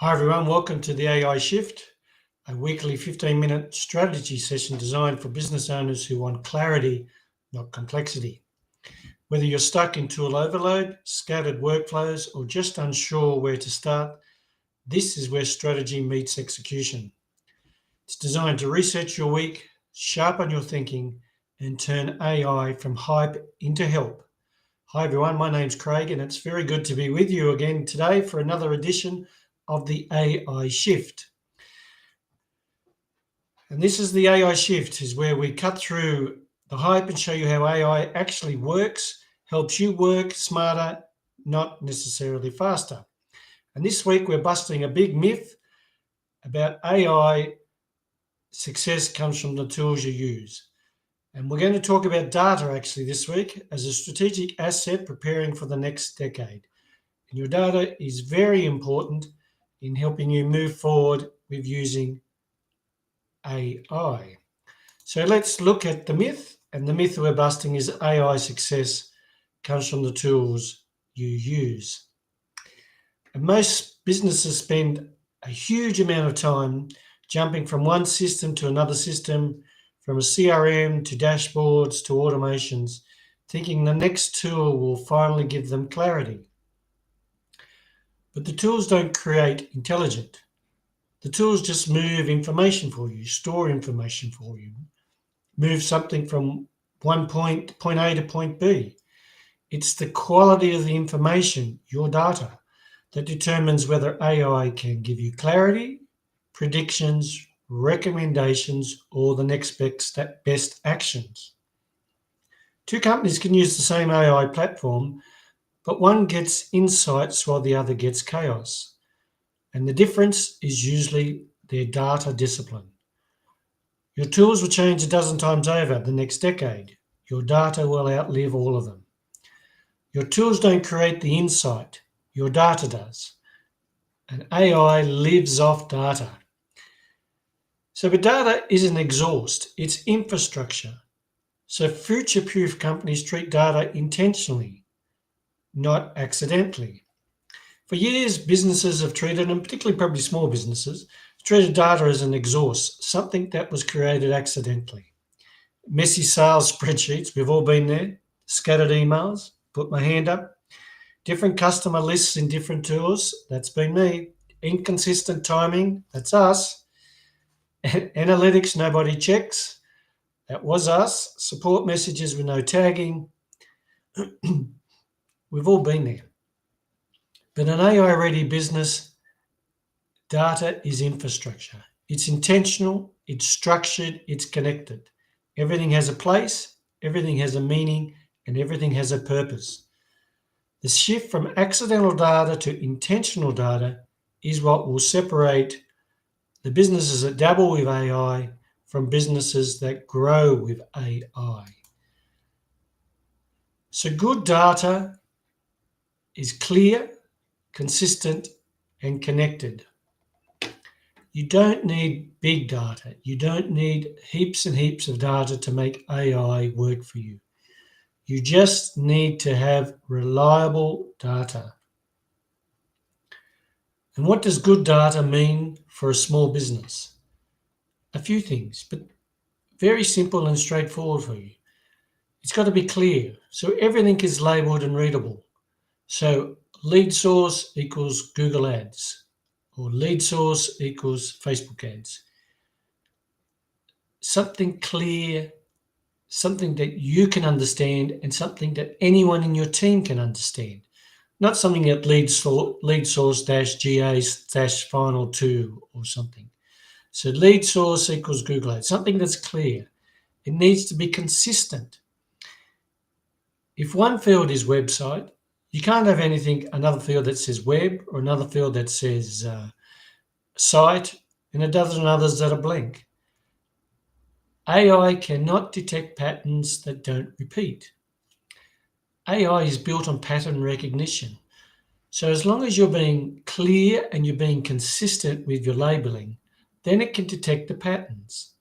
Hi everyone, welcome to the AI Shift, a weekly 15-minute strategy session designed for business owners who want clarity, not complexity. Whether you're stuck in tool overload, scattered workflows, or just unsure where to start, this is where strategy meets execution. It's designed to reset your week, sharpen your thinking, and turn AI from hype into help. Hi everyone, my name's Craig, and it's very good to be with you again today for another edition of the AI Shift. And this is the AI Shift, is where we cut through the hype and show you how AI actually works, helps you work smarter, not necessarily faster. And this week we're busting a big myth about AI success comes from the tools you use. And we're going to talk about data actually this week as a strategic asset preparing for the next decade. And your data is very important in helping you move forward with using AI. So let's look at the myth. And the myth we're busting is AI success comes from the tools you use. And most businesses spend a huge amount of time jumping from one system to another system, from a CRM to dashboards to automations, thinking the next tool will finally give them clarity. But the tools don't create intelligence. The tools just move information for you, store information for you, move something from point A to point B. It's the quality of the information, your data, that determines whether AI can give you clarity, predictions, recommendations, or the next best actions. Two companies can use the same AI platform, but one gets insights while the other gets chaos. And the difference is usually their data discipline. Your tools will change a dozen times over the next decade. Your data will outlive all of them. Your tools don't create the insight, your data does. And AI lives off data. But data isn't exhaust, it's infrastructure. So future-proof companies treat data intentionally, not accidentally. For years, businesses have treated, and particularly probably small businesses, treated data as an exhaust, something that was created accidentally. Messy sales spreadsheets, we've all been there. Scattered emails, put my hand up. Different customer lists in different tools, that's been me. Inconsistent timing, that's us. Analytics, nobody checks, that was us. Support messages with no tagging. We've all been there. But an AI-ready business, data is infrastructure. It's intentional, it's structured, it's connected. Everything has a place, everything has a meaning, and everything has a purpose. The shift from accidental data to intentional data is what will separate the businesses that dabble with AI from businesses that grow with AI. So good data is clear, consistent, and connected. You don't need big data. You don't need heaps and heaps of data to make AI work for you. You just need to have reliable data. And what does good data mean for a small business? A few things, but very simple and straightforward for you. It's got to be clear. So everything is labeled and readable. So lead source equals Google Ads, or lead source equals Facebook ads. Something clear, something that you can understand, and something that anyone in your team can understand. Not something that lead source dash GA dash final 2 or something. So lead source equals Google Ads, something that's clear. It needs to be consistent. If one field is website, you can't have another field that says web, or another field that says site, and a dozen others that are blank. AI cannot detect patterns that don't repeat. AI is built on pattern recognition. So as long as you're being clear and you're being consistent with your labeling, then it can detect the patterns.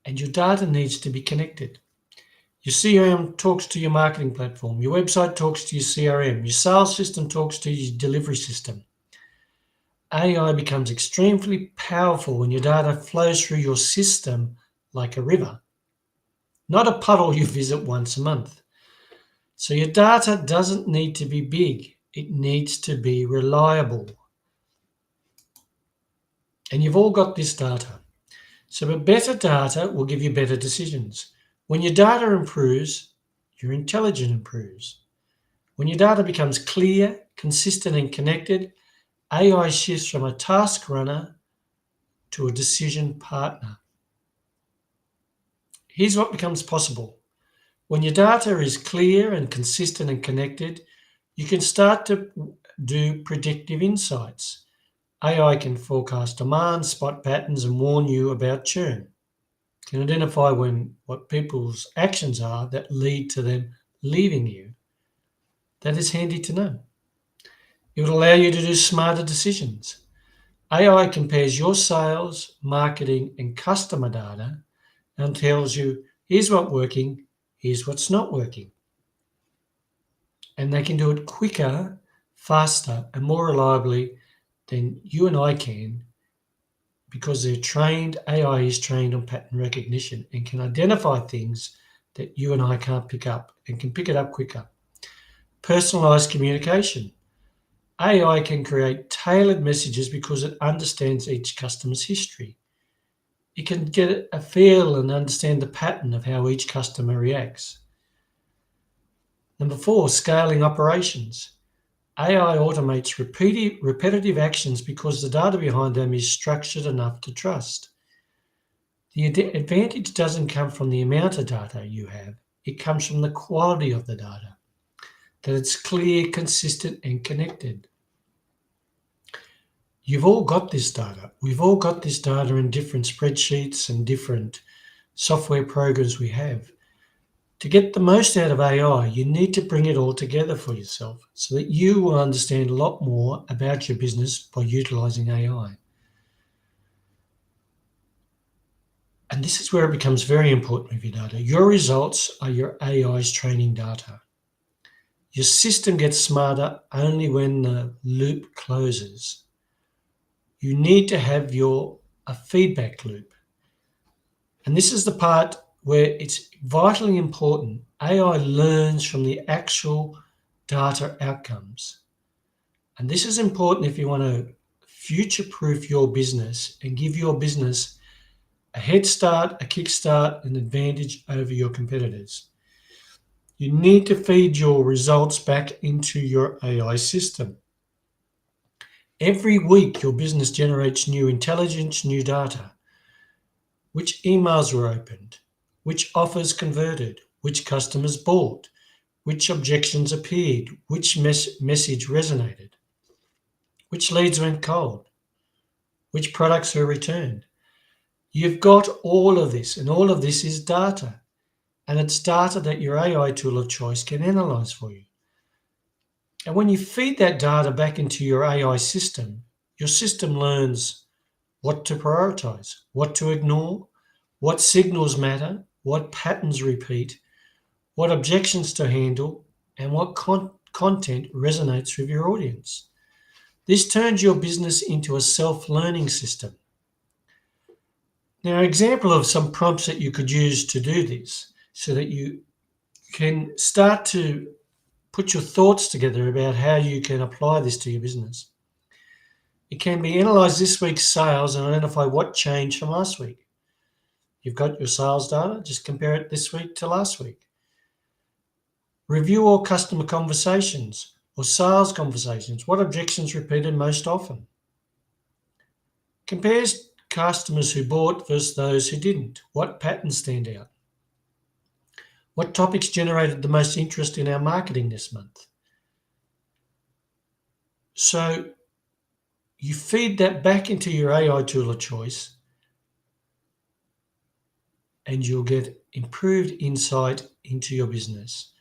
And your data needs to be connected. Your CRM talks to your marketing platform. Your website talks to your CRM. Your sales system talks to your delivery system. AI becomes extremely powerful when your data flows through your system like a river, not a puddle you visit once a month. So your data doesn't need to be big, it needs to be reliable. And you've all got this data. So better data will give you better decisions. When your data improves, your intelligence improves. When your data becomes clear, consistent, and connected, AI shifts from a task runner to a decision partner. Here's what becomes possible. When your data is clear and consistent and connected, you can start to do predictive insights. AI can forecast demand, spot patterns, and warn you about churn. Can identify what people's actions are that lead to them leaving you. That is handy to know. It will allow you to do smarter decisions. AI compares your sales, marketing, and customer data and tells you here's what's working, here's what's not working. And they can do it quicker, faster, and more reliably than you and I can because AI is trained on pattern recognition and can identify things that you and I can't pick up and can pick it up quicker. Personalized communication. AI can create tailored messages because it understands each customer's history. It can get a feel and understand the pattern of how each customer reacts. Number 4, scaling operations. AI automates repetitive actions because the data behind them is structured enough to trust. The advantage doesn't come from the amount of data you have, it comes from the quality of the data, that it's clear, consistent, and connected. You've all got this data. We've all got this data in different spreadsheets and different software programs we have. To get the most out of AI, you need to bring it all together for yourself so that you will understand a lot more about your business by utilizing AI. And this is where it becomes very important with your data. Your results are your AI's training data. Your system gets smarter only when the loop closes. You need to have a feedback loop. And this is the part where it's vitally important. AI learns from the actual data outcomes. And this is important if you want to future-proof your business and give your business a head start, a kickstart, an advantage over your competitors. You need to feed your results back into your AI system. Every week, your business generates new intelligence, new data. Which emails were opened? Which offers converted? Which customers bought? Which objections appeared? Which message resonated? Which leads went cold? Which products were returned? You've got all of this, and all of this is data. And it's data that your AI tool of choice can analyze for you. And when you feed that data back into your AI system, your system learns what to prioritize, what to ignore, what signals matter, what patterns repeat, what objections to handle, and what content resonates with your audience. This turns your business into a self-learning system. Now, an example of some prompts that you could use to do this so that you can start to put your thoughts together about how you can apply this to your business. It can be analyze this week's sales and identify what changed from last week. You've got your sales data, just compare it this week to last week. Review all customer conversations or sales conversations. What objections repeated most often? Compares customers who bought versus those who didn't. What patterns stand out? What topics generated the most interest in our marketing this month? So you feed that back into your AI tool of choice and you'll get improved insight into your business.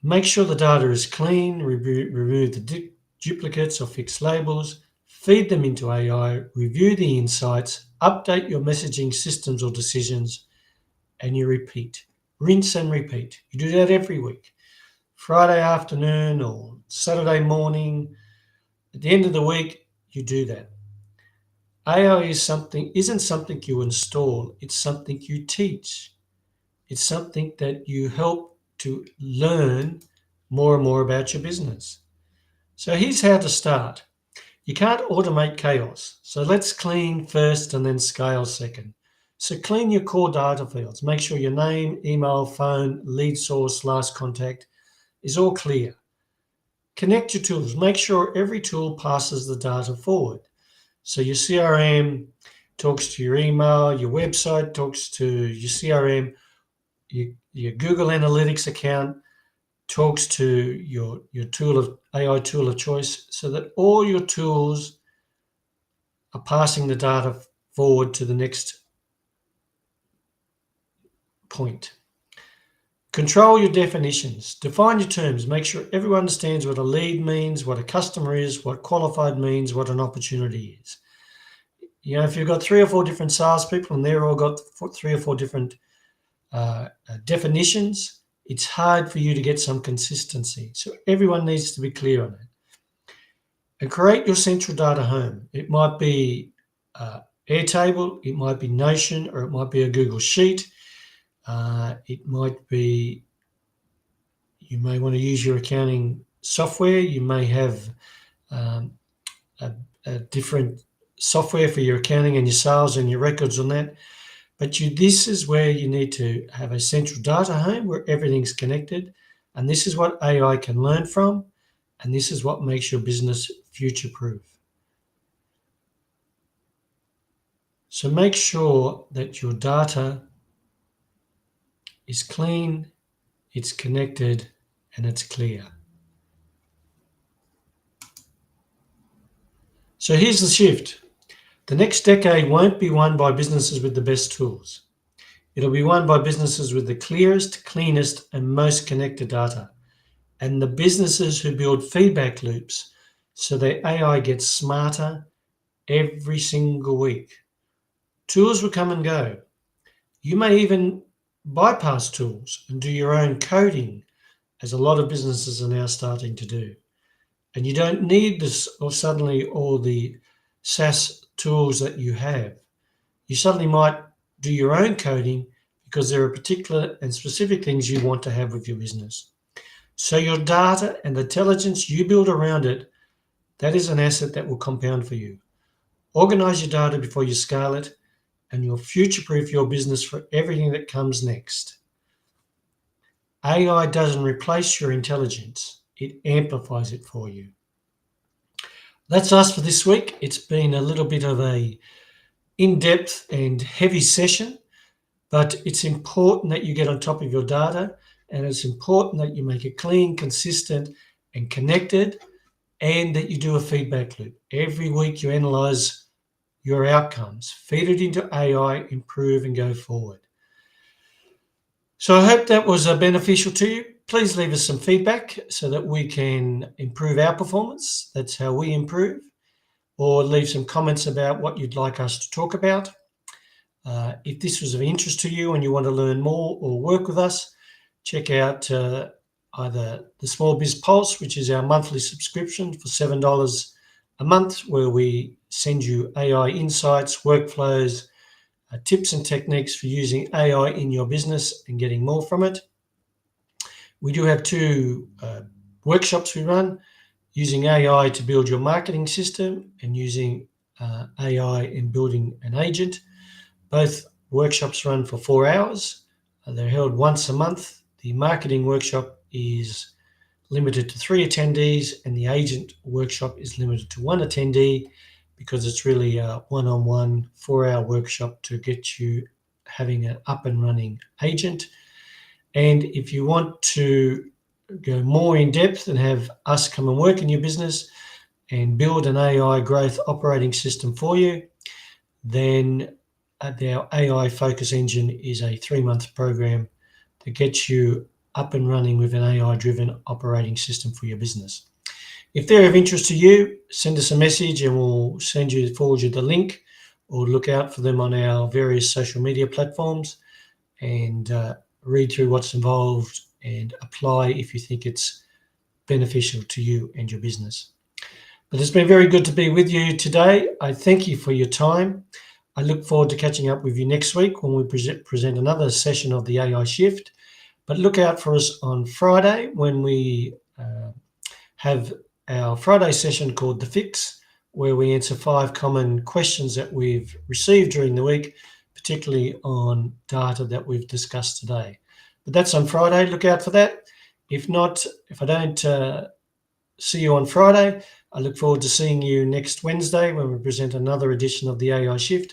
Make sure the data is clean, remove the duplicates or fixed labels, feed them into AI, review the insights, update your messaging systems or decisions, and you repeat. Rinse and repeat. You do that every week. Friday afternoon or Saturday morning. At the end of the week, you do that. AI isn't something you install, it's something you teach. It's something that you help to learn more and more about your business. So here's how to start. You can't automate chaos. So let's clean first and then scale second. So clean your core data fields. Make sure your name, email, phone, lead source, last contact is all clear. Connect your tools. Make sure every tool passes the data forward. So your CRM talks to your email, your website talks to your CRM, your Google Analytics account talks to your tool of AI tool of choice, so that all your tools are passing the data forward to the next point. Control your definitions. Define your terms. Make sure everyone understands what a lead means, what a customer is, what qualified means, what an opportunity is. You know, if you've got 3 or 4 different salespeople and they've all got 3 or 4 different definitions, it's hard for you to get some consistency. So everyone needs to be clear on it. And create your central data home. It might be Airtable, it might be Notion, or it might be a Google Sheet. It might be, you may want to use your accounting software. You may have a different software for your accounting and your sales and your records on that. But this is where you need to have a central data home where everything's connected. And this is what AI can learn from. And this is what makes your business future-proof. So make sure that your data is clean, it's connected, and it's clear. So here's the shift. The next decade won't be won by businesses with the best tools. It'll be won by businesses with the clearest, cleanest, and most connected data. And the businesses who build feedback loops so their AI gets smarter every single week. Tools will come and go. You may even bypass tools and do your own coding, as a lot of businesses are now starting to do. And you don't need this or suddenly all the SaaS tools that you have. You suddenly might do your own coding because there are particular and specific things you want to have with your business. So your data and the intelligence you build around it, that is an asset that will compound for you. Organize your data before you scale it, and you'll future-proof your business for everything that comes next. AI doesn't replace your intelligence, it amplifies it for you. That's us for this week. It's been a little bit of a in-depth and heavy session, but it's important that you get on top of your data, and it's important that you make it clean, consistent, and connected, and that you do a feedback loop. Every week you analyze your outcomes, feed it into AI, improve, and go forward. So I hope that was beneficial to you. Please leave us some feedback so that we can improve our performance. That's how we improve. Or leave some comments about what you'd like us to talk about. If this was of interest to you and you want to learn more or work with us, check out either the Small Biz Pulse, which is our monthly subscription for $7 a month, where we send you AI insights, workflows, tips and techniques for using AI in your business and getting more from it. We do have 2 workshops we run, using AI to build your marketing system and using AI in building an agent. Both workshops run for 4 hours. They're held once a month. The marketing workshop is limited to 3 attendees, and the agent workshop is limited to 1 attendee, because it's really a one-on-one 4-hour workshop to get you having an up and running agent. And if you want to go more in depth and have us come and work in your business and build an AI growth operating system for you, then our AI Focus Engine is a 3-month program that gets you up and running with an AI-driven operating system for your business. If they're of interest to you, send us a message and we'll forward you the link, or look out for them on our various social media platforms and read through what's involved and apply if you think it's beneficial to you and your business. But it's been very good to be with you today. I thank you for your time. I look forward to catching up with you next week when we present another session of the AI Shift. But look out for us on Friday when we have our Friday session called The Fix, where we answer 5 common questions that we've received during the week, particularly on data that we've discussed today. But that's on Friday. Look out for that. If not, if I don't see you on Friday, I look forward to seeing you next Wednesday when we present another edition of the AI Shift.